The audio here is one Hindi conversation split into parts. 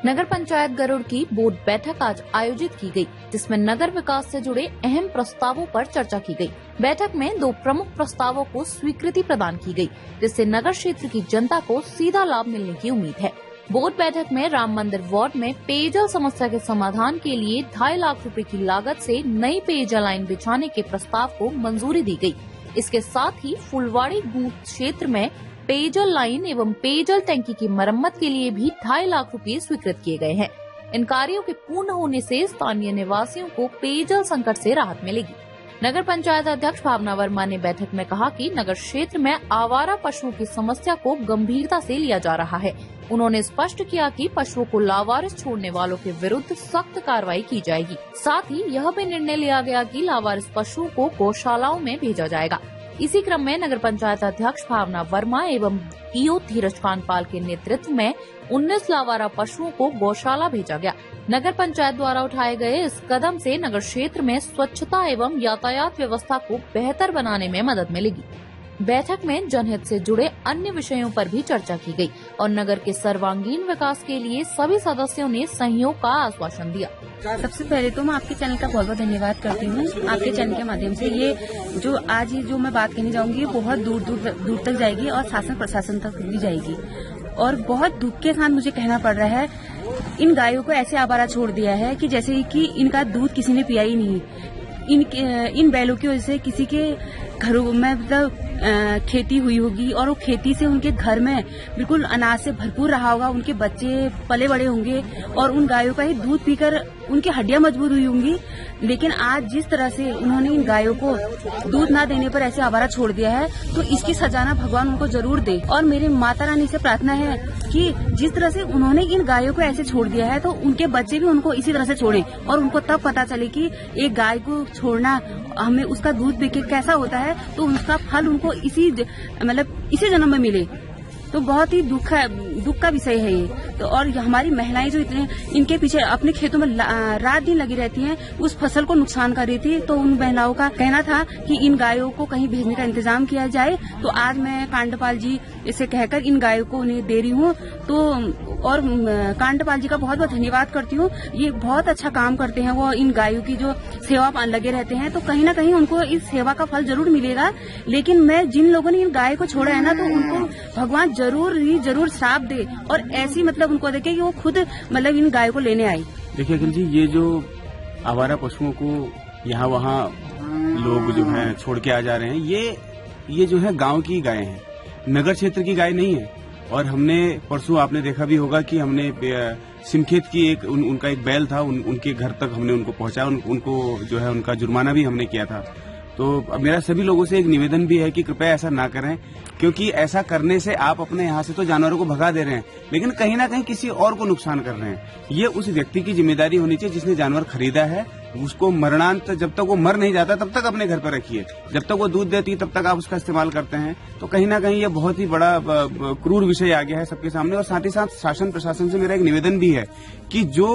नगर पंचायत गरुड़ की बोर्ड बैठक आज आयोजित की गई, जिसमें नगर विकास से जुड़े अहम प्रस्तावों पर चर्चा की गई। बैठक में 2 प्रमुख प्रस्तावों को स्वीकृति प्रदान की गई, जिससे नगर क्षेत्र की जनता को सीधा लाभ मिलने की उम्मीद है। बोर्ड बैठक में राम मंदिर वार्ड में पेयजल समस्या के समाधान के लिए 2.5 लाख रुपए की लागत से नई पेयजल लाइन बिछाने के प्रस्ताव को मंजूरी दी गई। इसके साथ ही फुलवाड़ी बूथ क्षेत्र में पेयजल लाइन एवं पेयजल टंकी की मरम्मत के लिए भी 2.5 लाख रुपए स्वीकृत किए गए हैं। इन कार्यों के पूर्ण होने से स्थानीय निवासियों को पेयजल संकट से राहत मिलेगी। नगर पंचायत अध्यक्ष भावना वर्मा ने बैठक में कहा कि नगर क्षेत्र में आवारा पशुओं की समस्या को गंभीरता से लिया जा रहा है। उन्होंने स्पष्ट किया कि पशुओं को लावारिस छोड़ने वालों के विरुद्ध सख्त कार्रवाई की जाएगी। साथ ही यह भी निर्णय लिया गया कि लावारिस पशुओं को गौशालाओं में भेजा जाएगा। इसी क्रम में नगर पंचायत अध्यक्ष भावना वर्मा एवं ईओ धीरज कांडपाल के नेतृत्व में 19 लावारा पशुओं को गौशाला भेजा गया। नगर पंचायत द्वारा उठाए गए इस कदम से नगर क्षेत्र में स्वच्छता एवं यातायात व्यवस्था को बेहतर बनाने में मदद मिलेगी। बैठक में जनहित से जुड़े अन्य विषयों पर भी चर्चा की गई और नगर के सर्वांगीण विकास के लिए सभी सदस्यों ने सहयोग का आश्वासन दिया। सबसे पहले तो मैं आपके चैनल का बहुत बहुत धन्यवाद करती हूँ। आपके चैनल के माध्यम से ये जो आज जो मैं बात कहने जाऊंगी, ये बहुत दूर तक जाएगी और शासन प्रशासन तक भी जाएगी। और बहुत दुख के साथ मुझे कहना पड़ रहा है, इन गायों को ऐसे आवारा छोड़ दिया है कि जैसे कि इनका दूध किसी ने पिया ही नहीं। इन बैलों की वजह से किसी के घरों में मतलब खेती हुई होगी और वो खेती से उनके घर में बिल्कुल अनाज से भरपूर रहा होगा, उनके बच्चे पले बड़े होंगे और उन गायों का ही दूध पीकर उनकी हड्डियां मजबूत हुई होंगी। लेकिन आज जिस तरह से उन्होंने इन गायों को दूध ना देने पर ऐसे आवारा छोड़ दिया है, तो इसकी सजाना भगवान उनको जरूर दे। और मेरी माता रानी से प्रार्थना है कि जिस तरह से उन्होंने इन गायों को ऐसे छोड़ दिया है, तो उनके बच्चे भी उनको इसी तरह से छोड़े और उनको तब पता चले कि एक गाय को छोड़ना, हमें उसका दूध पी के कैसा होता है, तो उसका फल उनको इसी जन्म में मिले। तो बहुत ही दुख का विषय है ये। तो और हमारी महिलाएं जो इतने इनके पीछे अपने खेतों में रात दिन लगी रहती हैं, उस फसल को नुकसान कर रही थी। तो उन महिलाओं का कहना था कि इन गायों को कहीं भेजने का इंतजाम किया जाए। तो आज मैं कांडपाल जी इसे कहकर इन गायों को उन्हें दे रही हूँ। तो और कांडपाल जी का बहुत बहुत धन्यवाद करती हूँ। ये बहुत अच्छा काम करते हैं, वो इन गायों की जो सेवा लगे रहते हैं। तो कहीं ना कहीं उनको इस सेवा का फल जरूर मिलेगा। लेकिन मैं जिन लोगों ने इन गाय को छोड़ा है ना, तो उनको भगवान जरूर श्राप दे और ऐसी उनको देखे कि वो खुद इन गायों को लेने आए। देखिए अखिल जी, ये जो आवारा पशुओं को यहाँ वहाँ लोग जो है छोड़ के आ जा रहे हैं, ये जो है गांव की गायें हैं, नगर क्षेत्र की गाय नहीं है। और हमने परसों आपने देखा भी होगा कि हमने सिमखेत की उनका एक बैल था, उनके घर तक हमने उनको पहुंचाया, उनको जो है उनका जुर्माना भी हमने किया था। तो मेरा सभी लोगों से एक निवेदन भी है कि कृपया ऐसा ना करें, क्योंकि ऐसा करने से आप अपने यहाँ से तो जानवरों को भगा दे रहे हैं, लेकिन कहीं ना कहीं किसी और को नुकसान कर रहे हैं। ये उस व्यक्ति की जिम्मेदारी होनी चाहिए जिसने जानवर खरीदा है। उसको मरणांत जब तक वो मर नहीं जाता तब तक अपने घर पर रखिए, जब तक वो दूध देती है तब तक आप उसका इस्तेमाल करते हैं। तो कहीं ना कहीं ये बहुत ही बड़ा क्रूर विषय आ गया है सबके सामने। और साथ ही साथ शासन प्रशासन से मेरा एक निवेदन भी है कि जो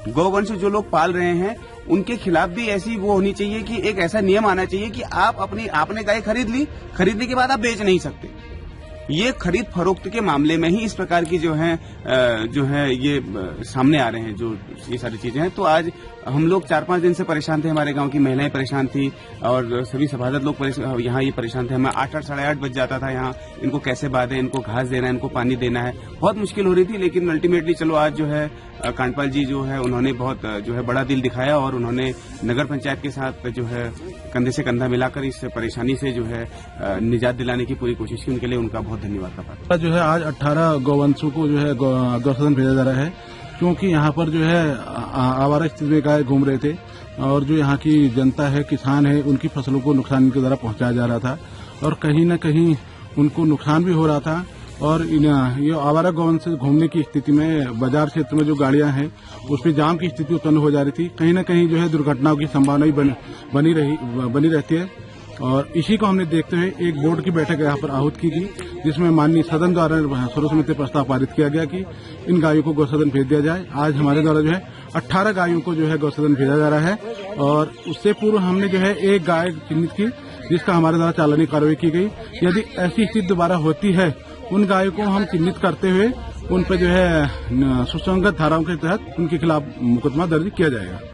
गौवंश जो लोग पाल रहे हैं, उनके खिलाफ भी ऐसी वो होनी चाहिए कि एक ऐसा नियम आना चाहिए कि आपने गाय खरीदने के बाद आप बेच नहीं सकते। ये खरीद फरोख्त के मामले में ही इस प्रकार की जो है ये सामने आ रहे हैं, जो ये सारी चीजें हैं। तो आज हम लोग 4-5 दिन से परेशान थे, हमारे गांव की महिलाएं परेशान थी और सभी सभासद लोग यहाँ ये परेशान थे। हमें 8-8 साढ़े 8 बज जाता था यहाँ, इनको कैसे बांधे, इनको घास देना है, इनको पानी देना है, बहुत मुश्किल हो रही थी। लेकिन अल्टीमेटली चलो आज जो है कांडपाल जी जो है उन्होंने बहुत जो है बड़ा दिल दिखाया और उन्होंने नगर पंचायत के साथ जो है कंधे से कंधा मिलाकर इस परेशानी से जो है निजात दिलाने की पूरी कोशिश की। उनके लिए उनका बहुत धन्यवाद था। जो है आज 18 गौवंशों को जो है गौसदन भेजा जा रहा है, क्योंकि यहाँ पर जो है आवारा स्थिति में गाय घूम रहे थे और जो यहाँ की जनता है, किसान है, उनकी फसलों को नुकसान इनके द्वारा पहुंचाया जा रहा था और कहीं न कहीं उनको नुकसान भी हो रहा था। और ये आवारा गौवंश से घूमने की स्थिति में बाजार क्षेत्र में जो गाड़ियां हैं उसमें जाम की स्थिति उत्पन्न हो जा रही थी। कहीं न कहीं जो है दुर्घटनाओं की संभावना बनी रहती है। और इसी को हमने देखते हुए एक बोर्ड की बैठक यहाँ पर आहूत की गई, जिसमें माननीय सदन द्वारा सर्वसम्मति प्रस्ताव पारित किया गया कि इन गायों को गौसदन भेज दिया जाए। आज हमारे द्वारा जो है 18 गायों को जो है गौसदन भेजा जा रहा है और उससे पूर्व हमने जो है एक गाय चिन्हित की, जिसका हमारे द्वारा चालानी कार्रवाई की गई। यदि ऐसी स्थिति दोबारा होती है, उन गायों को हम चिन्हित करते हुए उन पर जो है सुसंगत धाराओं के तहत उनके खिलाफ मुकदमा दर्ज किया जाएगा।